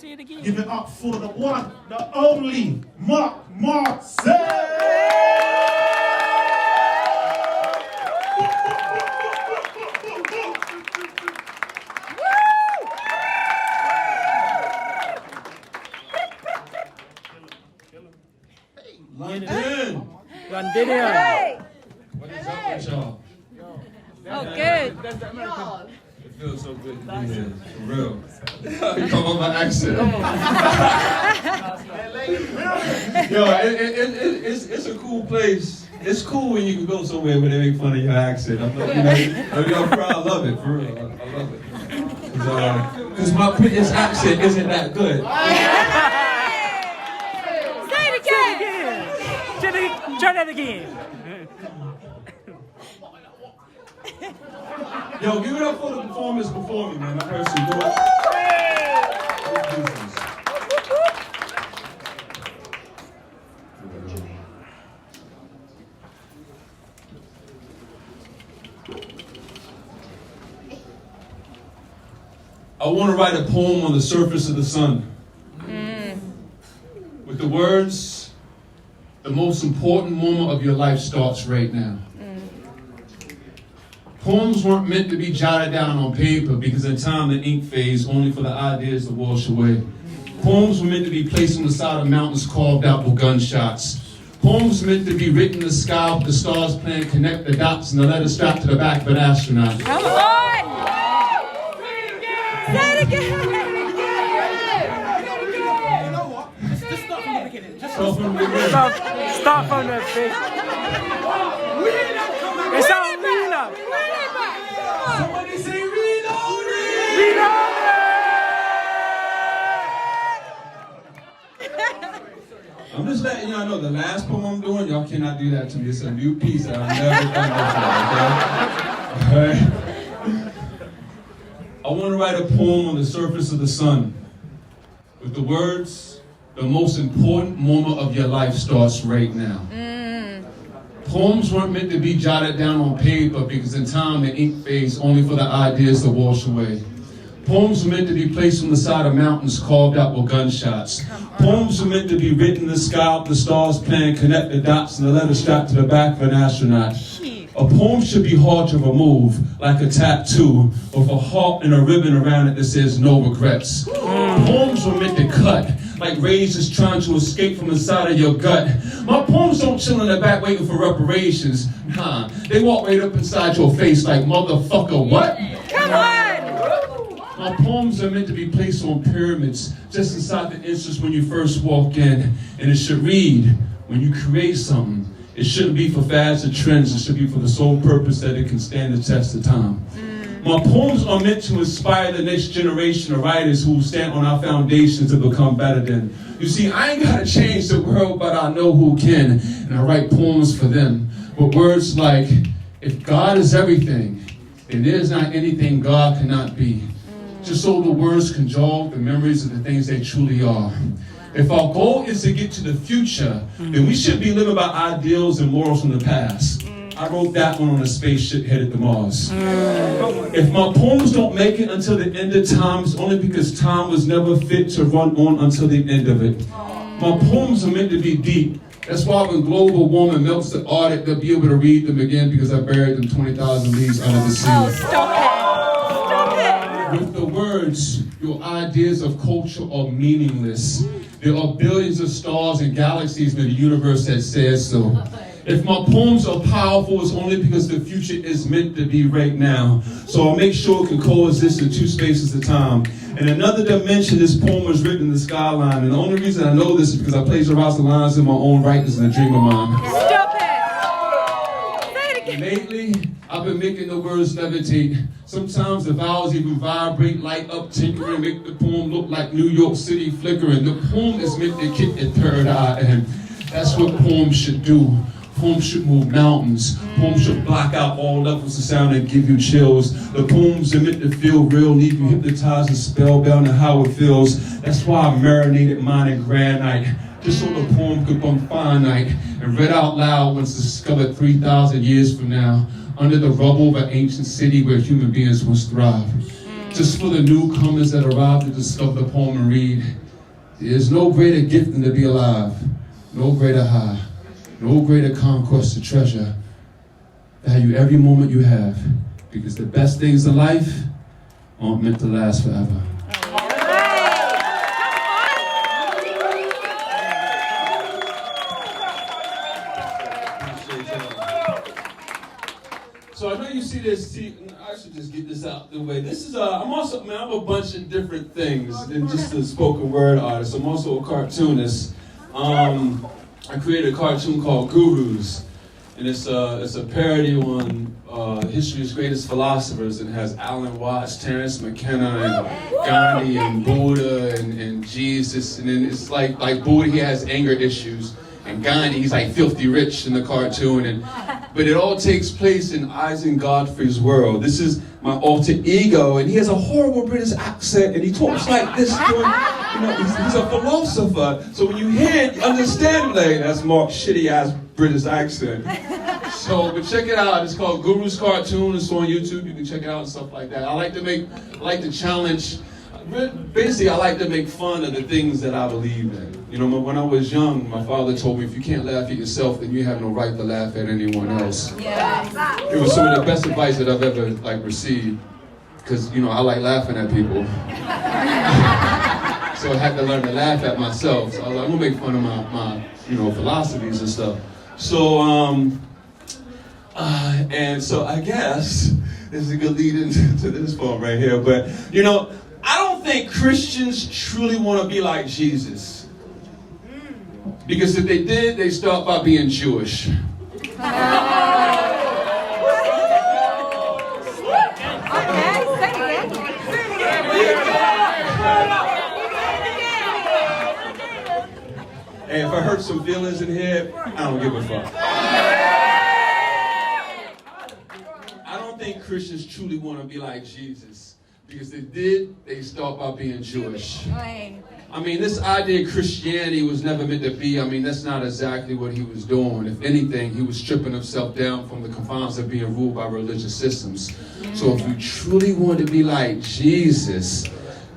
Say it again. Give it up for the one, the only, Marc Marcel. London. Londonian. What is up with y'all? Oh, good. It feels so good to be here, for real. You come on my accent. Yo, it's a cool place. It's cool when you can go somewhere where they make fun of your accent. I'm proud. I love it, for real. I love it. Because my British accent isn't that good. Say it again. Try that again. Yo, give it up for the performers before me, man. My person, do it. I want to write a poem on the surface of the sun. With the words, the most important moment of your life starts right now. Poems weren't meant to be jotted down on paper because in time the ink fades only for the ideas to wash away. Poems were meant to be placed on the side of mountains carved out with gunshots. Poems meant to be written in the sky with the stars playing connect the dots and the letter strapped to the back of an astronaut. Come on. Say it again. Just start from the beginning. Start from the beginning. Start from the beginning. It's all reload. Somebody say reload! I'm just letting y'all know the last poem I'm doing, y'all cannot do that to me. It's a new piece that I've never done before, okay? I want to write a poem on the surface of the sun with the words, the most important moment of your life starts right now. Poems weren't meant to be jotted down on paper because in time the ink fades only for the ideas to wash away. Poems were meant to be placed on the side of mountains carved out with gunshots. Poems were meant to be written in the sky with the stars playing connect the dots and the letter strapped to the back of an astronaut. A poem should be hard to remove, like a tattoo, with a heart and a ribbon around it that says no regrets. Poems were meant to cut, like razors trying to escape from inside of your gut. My poems don't chill in the back waiting for reparations. Nah, they walk right up inside your face like, motherfucker, what? Come on. My poems are meant to be placed on pyramids, just inside the entrance when you first walk in. And it should read, when you create something, it shouldn't be for fads or trends, it should be for the sole purpose that it can stand the test of time. My poems are meant to inspire the next generation of writers who will stand on our foundation to become better than. You see, I ain't gotta change the world, but I know who can, and I write poems for them. With words like, if God is everything, then there's not anything God cannot be. Just so the words can jog the memories of the things they truly are. If our goal is to get to the future, then we should be living by ideals and morals from the past. I wrote that one on a spaceship headed to Mars. If my poems don't make it until the end of time, it's only because time was never fit to run on until the end of it. My poems are meant to be deep. That's why when global warming melts the Arctic, they'll be able to read them again because I buried them 20,000 leagues under the sea. Oh, stop it. Stop it. With the words, your ideas of culture are meaningless. There are billions of stars and galaxies in the universe that says so. If my poems are powerful, it's only because the future is meant to be right now. So I'll make sure it can coexist in two spaces of time. In another dimension, this poem was written in the skyline. And the only reason I know this is because I plagiarized the lines in my own writings in a dream of mine. Stop it. Say it again. Lately, I've been making the words levitate. Sometimes the vowels even vibrate, light up, tinkering, make the poem look like New York City flickering. The poem is meant to kick at paradise, and that's what poems should do. Poems should move mountains. Poems should block out all levels of sound and give you chills. The poems are meant to feel real, leave you hypnotized and spellbound to how it feels. That's why I marinated mine in granite, just so the poem could become finite and read out loud when it's discovered 3,000 years from now, under the rubble of an ancient city where human beings once thrived. Just for the newcomers that arrive to discover the poem and read. There is no greater gift than to be alive. No greater high. No greater conquest to treasure. Value every moment you have. Because the best things in life aren't meant to last forever. So I know you see this. I should just get this out the way. This is I'm a bunch of different things than just a spoken word artist. I'm also a cartoonist. I created a cartoon called Gurus, and it's a parody on history's greatest philosophers. And it has Alan Watts, Terence McKenna, and Gandhi, and Buddha, and Jesus. And then it's like Buddha, he has anger issues. And Gandhi, he's like filthy rich in the cartoon, but it all takes place in Isaac Godfrey's world. This is my alter ego, and he has a horrible British accent, and he talks like this. He's a philosopher, so when you hear it, you understand, like, that's Mark's shitty-ass British accent. So, but check it out. It's called Guru's Cartoon. It's on YouTube. You can check it out and stuff like that. I like to challenge. Basically, I like to make fun of the things that I believe in. You know, when I was young, my father told me, if you can't laugh at yourself, then you have no right to laugh at anyone else. Yeah. It was some of the best advice that I've ever received, because I like laughing at people. So I had to learn to laugh at myself. So I was like, I'm gonna make fun of my philosophies and stuff. So and so I guess this is a good lead into this poem right here. But I don't think Christians truly want to be like Jesus. Because if they did, they start by being Jewish. Hey, if I hurt some feelings in here, I don't give a fuck. I don't think Christians truly want to be like Jesus. Because if they did, they start by being Jewish. I mean, this idea of Christianity was never meant to be. I mean, that's not exactly what he was doing. If anything, he was stripping himself down from the confines of being ruled by religious systems. So if you truly want to be like Jesus,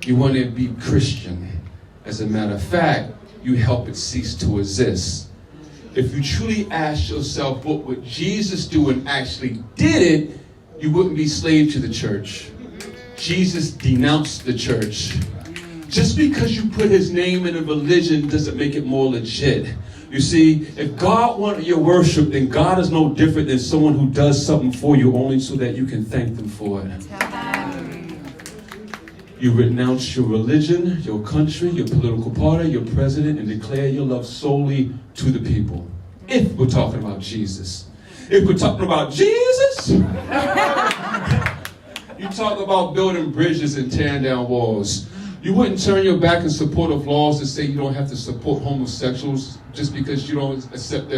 you want to be Christian. As a matter of fact, you help it cease to exist. If you truly ask yourself, what would Jesus do and actually did it, you wouldn't be slave to the church. Jesus denounced the church. Just because you put his name in a religion doesn't make it more legit. You see, if God wanted your worship, then God is no different than someone who does something for you only so that you can thank them for it. You renounce your religion, your country, your political party, your president, and declare your love solely to the people. If we're talking about Jesus. If we're talking about Jesus, you talk about building bridges and tearing down walls. You wouldn't turn your back in support of laws that say you don't have to support homosexuals just because you don't accept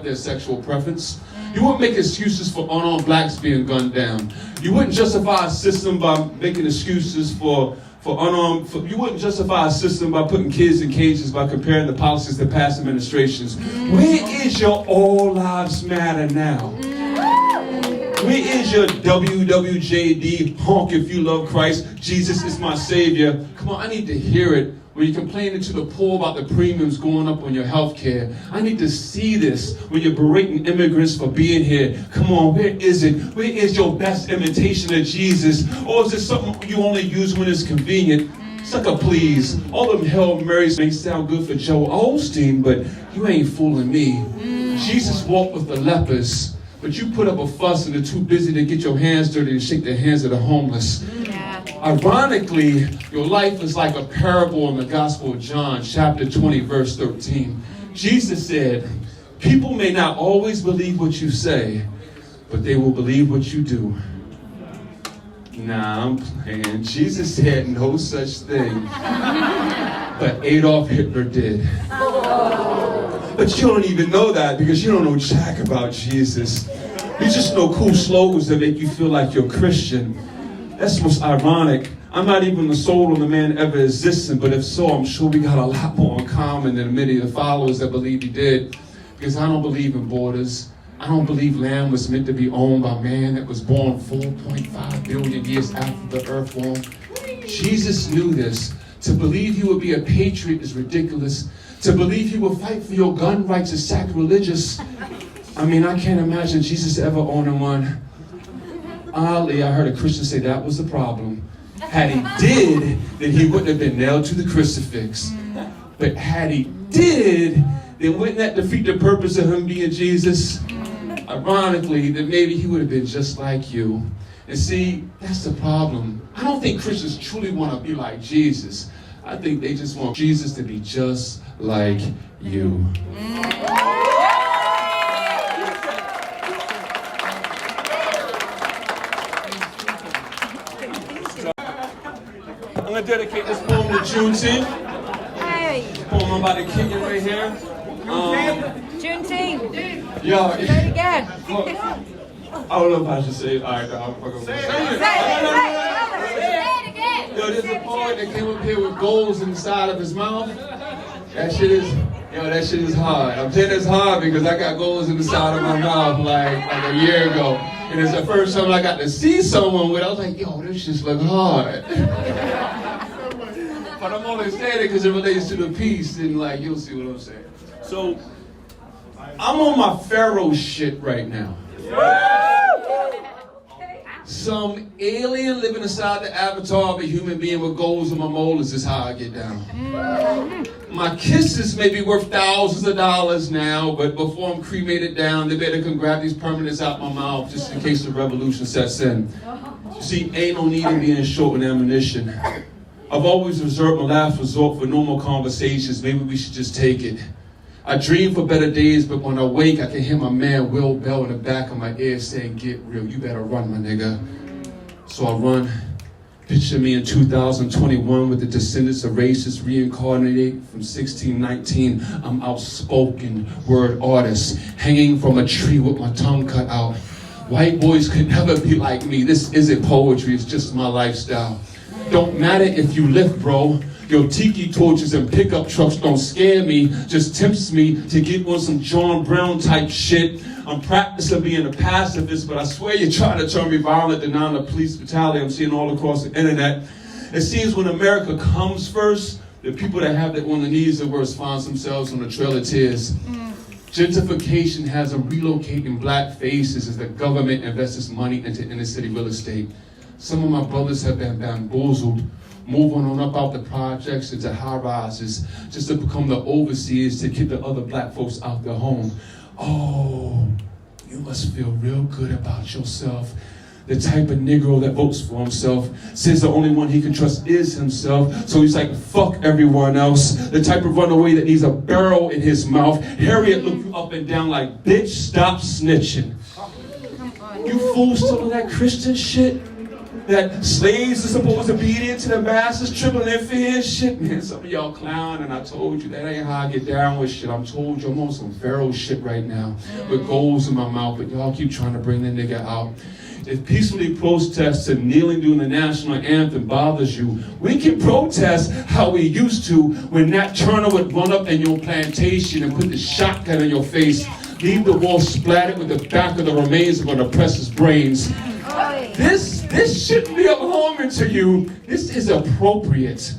their sexual preference. You wouldn't make excuses for unarmed blacks being gunned down. You wouldn't justify a system by making excuses for unarmed. You wouldn't justify a system by putting kids in cages by comparing the policies to past administrations. Where is your All Lives Matter now? Where is your WWJD, honk if you love Christ, Jesus is my Savior? Come on, I need to hear it. When you're complaining to the poor about the premiums going up on your health care. I need to see this when you're berating immigrants for being here. Come on, where is it? Where is your best imitation of Jesus? Or is it something you only use when it's convenient? Sucker, please. All them Hail Marys may sound good for Joe Osteen, but you ain't fooling me. Jesus walked with the lepers. But you put up a fuss and are too busy to get your hands dirty and shake the hands of the homeless. Yeah. Ironically, your life is like a parable in the Gospel of John, chapter 20, verse 13. Jesus said, people may not always believe what you say, but they will believe what you do. Nah, I'm playing. Jesus said no such thing. But Adolf Hitler did. But you don't even know that because you don't know jack about Jesus. You just know cool slogans that make you feel like you're Christian. That's what's ironic. I'm not even the soul of the man ever existing, but if so, I'm sure we got a lot more in common than many of the followers that believe he did. Because I don't believe in borders. I don't believe land was meant to be owned by man that was born 4.5 billion years after the earth formed. Jesus knew this. To believe he would be a patriot is ridiculous. To believe he would fight for your gun rights is sacrilegious. I mean, I can't imagine Jesus ever owning one. Oddly, I heard a Christian say that was the problem. Had he did, then he wouldn't have been nailed to the crucifix. But had he did, then wouldn't that defeat the purpose of him being Jesus? Ironically, then maybe he would have been just like you. And see, that's the problem. I don't think Christians truly want to be like Jesus. I think they just want Jesus to be just like you. I'm going to dedicate this poem to Juneteenth. Hey, This poem I'm about to kick it right here. Juneteenth. Yo, Say it again. I don't know if I should say it. All right, I'm fucking say it. Say it again. Yo, there's a poet that came up here with goals inside of his mouth. That shit is hard. I'm saying it's hard because I got goals in the side of my mouth like a year ago. And it's the first time I got to see someone with it. I was like, yo, this just look hard. But I'm only saying it because it relates to the piece, and like, you'll see what I'm saying. So, I'm on my Pharaoh shit right now. Some alien living inside the avatar of a human being with goals in my molars is how I get down. My kisses may be worth thousands of dollars now, but before I'm cremated down, they better come grab these permanents out my mouth just in case the revolution sets in. You see, ain't no need in being short on ammunition. I've always reserved my last resort for normal conversations. Maybe we should just take it. I dream for better days, but when I wake, I can hear my man Will Bell in the back of my ear saying, get real, you better run, my nigga. So I run. Picture me in 2021 with the descendants of racists reincarnated from 1619. I'm outspoken, word artist, hanging from a tree with my tongue cut out. White boys could never be like me. This isn't poetry, it's just my lifestyle. Don't matter if you lift, bro. Your tiki torches and pickup trucks don't scare me, just tempts me to get on some John Brown type shit. I'm practicing being a pacifist, but I swear you're trying to turn me violent, denying the police brutality I'm seeing all across the internet. It seems when America comes first, the people that have their on the knees the worst find themselves on the Trail of Tears. Gentrification has them relocating black faces as the government invests money into inner city real estate. Some of my brothers have been bamboozled, moving on up out the projects into high rises just to become the overseers to keep the other black folks out their home. Oh, you must feel real good about yourself. The type of Negro that votes for himself says the only one he can trust is himself. So he's like, fuck everyone else. The type of runaway that needs a barrel in his mouth. Harriet looked you up and down like, bitch, stop snitching. You fools still on that Christian shit? That slaves are supposed to be obedient to the masters, trembling in fear and shit. Man, some of y'all clown, and I told you that ain't how I get down with shit. I'm told you I'm on some Pharaoh shit right now with goals in my mouth, but y'all keep trying to bring the nigga out. If peacefully protests and kneeling during the national anthem bothers you, we can protest how we used to when Nat Turner would run up in your plantation and put the shotgun in your face, leave the wall splattered with the back of the remains of an oppressor's brains. This shouldn't be alarming to you. This is appropriate.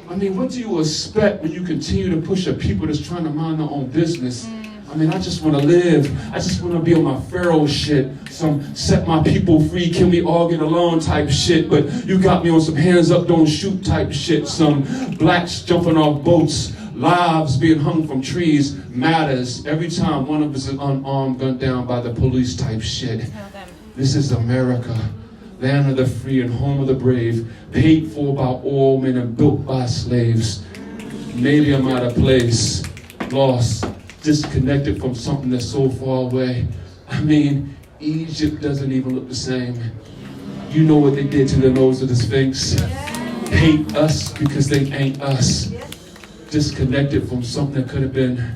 I mean, what do you expect when you continue to push a people that's trying to mind their own business? I mean, I just want to live. I just want to be on my Pharaoh shit. Some set my people free, can we all get along type shit. But you got me on some hands up, don't shoot type shit. Some blacks jumping off boats. Lives being hung from trees matters. Every time one of us is unarmed, gunned down by the police type shit. This is America. Land of the free and home of the brave, paid for by all men and built by slaves. Maybe I'm out of place, lost, disconnected from something that's so far away. I mean, Egypt doesn't even look the same. You know what they did to the nose of the Sphinx? Hate us because they ain't us. Disconnected from something that could have been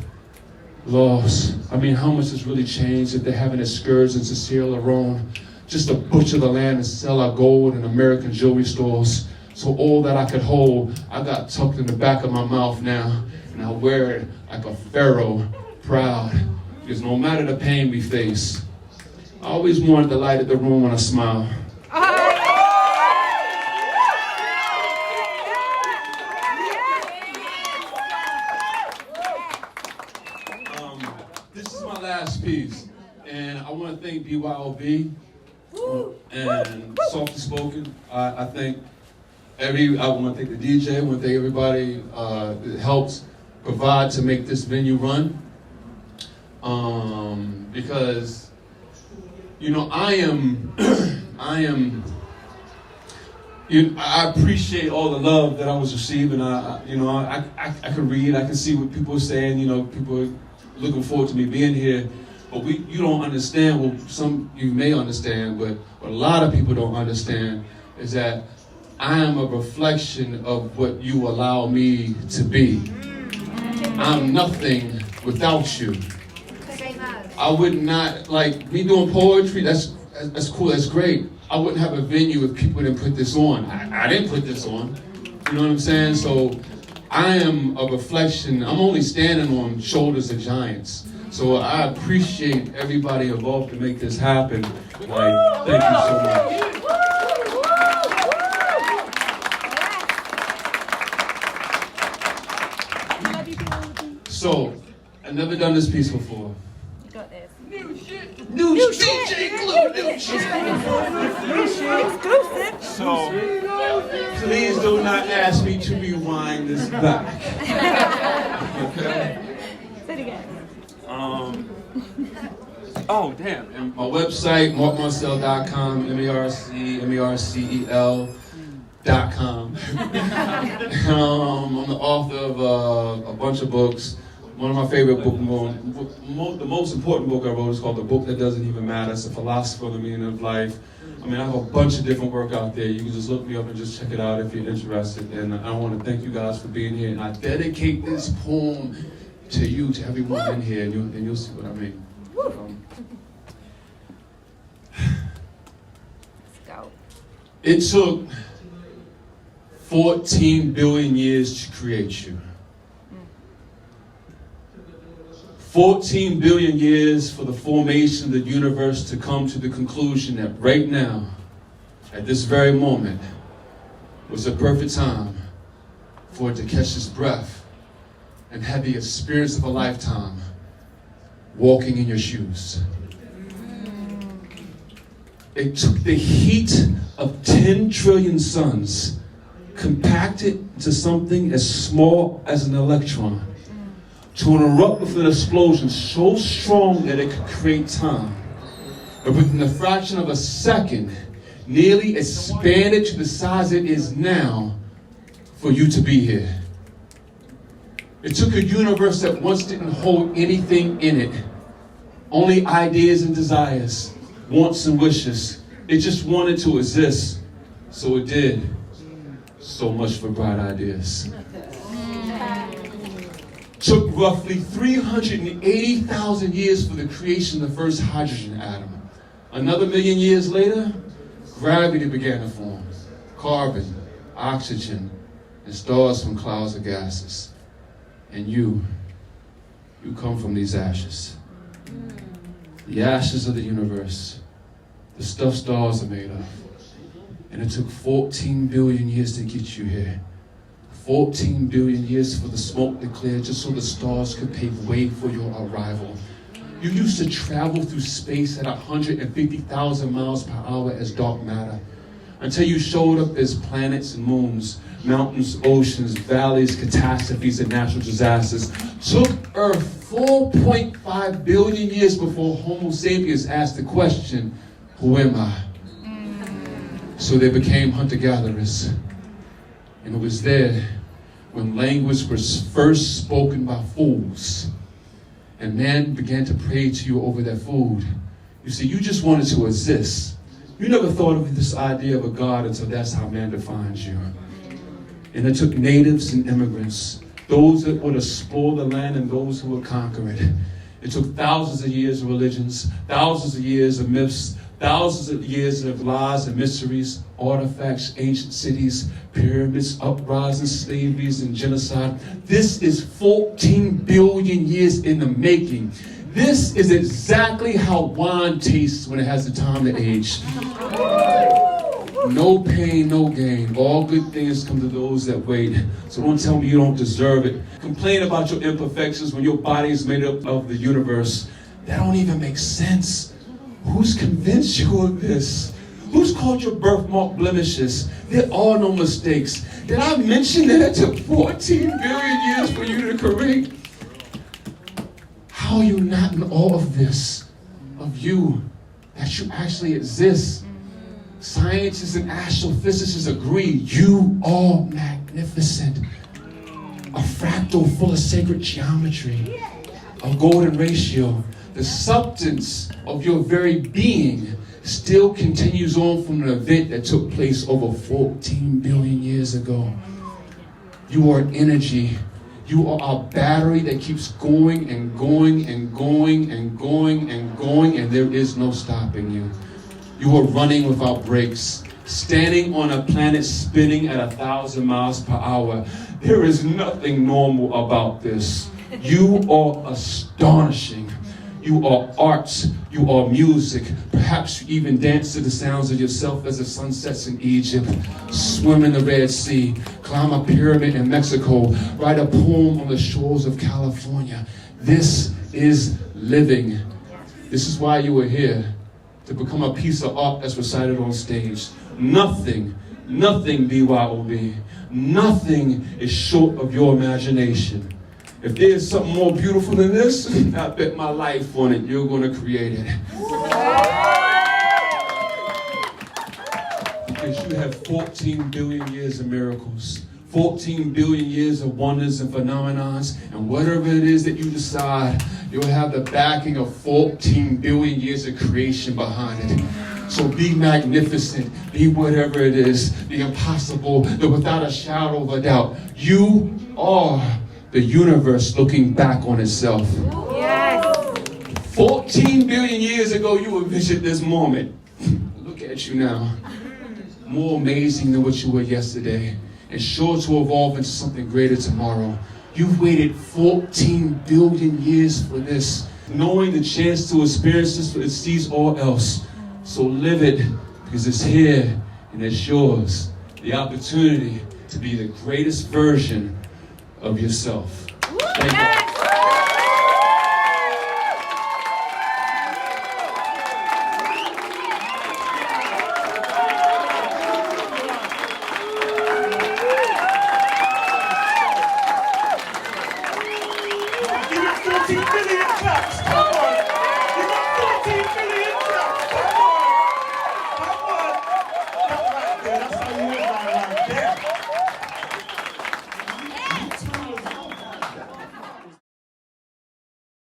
lost. I mean, how much has really changed if they're having excursions to Sierra Leone just to butcher the land and sell our gold in American jewelry stores? So all that I could hold, I got tucked in the back of my mouth now, and I wear it like a pharaoh, proud. Because no matter the pain we face, I always wanted the light of the room when I smile. This is my last piece, and I want to thank B.Y.O.B. and Softly Spoken. I think I want to thank the DJ. I want to thank everybody that helped provide to make this venue run. Because, you know, I appreciate all the love that I was receiving. I can read, I can see what people are saying. You know, people are looking forward to me being here. But you don't understand. Well, some you may understand, but what a lot of people don't understand is that I am a reflection of what you allow me to be. I'm nothing without you. I would not, like, me doing poetry, that's cool, that's great. I wouldn't have a venue if people didn't put this on. I didn't put this on. You know what I'm saying? So I am a reflection. I'm only standing on shoulders of giants. So I appreciate everybody involved to make this happen. Like, thank you so much. So, I've never done this piece before. You got this. New shit. DJ Glue, new shit. Exclusive. So, please do not ask me to rewind this back. Okay? Say it again. Oh, damn. And my website, marcmarcel.com, marcel.com. I'm the author of a bunch of books. One of my favorite books, the most important book I wrote is called The Book That Doesn't Even Matter. It's a philosophy of the meaning of life. I mean, I have a bunch of different work out there. You can just look me up and just check it out if you're interested. And I want to thank you guys for being here. And I dedicate this poem to you, to everyone in here, and you'll see what I mean. Let's go. It took 14 billion years to create you. 14 billion years for the formation of the universe to come to the conclusion that right now, at this very moment, was the perfect time for it to catch its breath and have the experience of a lifetime walking in your shoes. It took the heat of 10 trillion suns, compacted into something as small as an electron, to erupt with an explosion so strong that it could create time. But within a fraction of a second, nearly expanded to the size it is now for you to be here. It took a universe that once didn't hold anything in it, only ideas and desires, wants and wishes. It just wanted to exist, so it did. So much for bright ideas. Took roughly 380,000 years for the creation of the first hydrogen atom. Another million years later, gravity began to form. Carbon, oxygen, and stars from clouds of gases. And you come from these ashes. The ashes of the universe, the stuff stars are made of. And it took 14 billion years to get you here. 14 billion years for the smoke to clear just so the stars could pave way for your arrival. You used to travel through space at 150,000 miles per hour as dark matter until you showed up as planets and moons, mountains, oceans, valleys, catastrophes, and natural disasters. Took Earth 4.5 billion years before Homo sapiens asked the question, who am I? So they became hunter-gatherers. And it was there when language was first spoken by fools. And man began to pray to you over their food. You see, you just wanted to exist. You never thought of this idea of a God until that's how man defines you. And it took natives and immigrants, those that would explore the land and those who would conquer it. It took thousands of years of religions, thousands of years of myths, thousands of years of lies and mysteries, artifacts, ancient cities, pyramids, uprisings, slaveries, and genocide. This is 14 billion years in the making. This is exactly how wine tastes when it has the time to age. No pain, no gain. All good things come to those that wait. So don't tell me you don't deserve it. Complain about your imperfections when your body is made up of the universe. That don't even make sense. Who's convinced you of this? Who's called your birthmark blemishes? There are no mistakes. Did I mention that it took 14 billion years for you to correct? How are you not in awe of this? Of you? That you actually exist? Scientists and astrophysicists agree you are magnificent. A fractal full of sacred geometry. A golden ratio. The substance of your very being still continues on from an event that took place over 14 billion years ago. You are energy. You are a battery that keeps going and going and going and going and going, and there is no stopping you. You are running without brakes, standing on a planet spinning at 1,000 miles per hour. There is nothing normal about this. You are astonishing. You are art. You are music. Perhaps you even dance to the sounds of yourself as the sun sets in Egypt. Swim in the Red Sea. Climb a pyramid in Mexico. Write a poem on the shores of California. This is living. This is why you are here. To become a piece of art that's recited on stage. Nothing B.Y.O.B. Nothing is short of your imagination. If there's something more beautiful than this, I bet my life on it. You're going to create it. Because you have 14 billion years of miracles. 14 billion years of wonders and phenomenons. And whatever it is that you decide, you'll have the backing of 14 billion years of creation behind it. So be magnificent. Be whatever it is. The impossible. The without a shadow of a doubt. You are the universe looking back on itself. Yes. 14 billion years ago, you envisioned this moment. Look at you now. More amazing than what you were yesterday. And sure to evolve into something greater tomorrow. You've waited 14 billion years for this. Knowing the chance to experience this exceeds all else. So live it, because it's here and it's yours. The opportunity to be the greatest version of yourself. Thank you. Give it 14 minutes.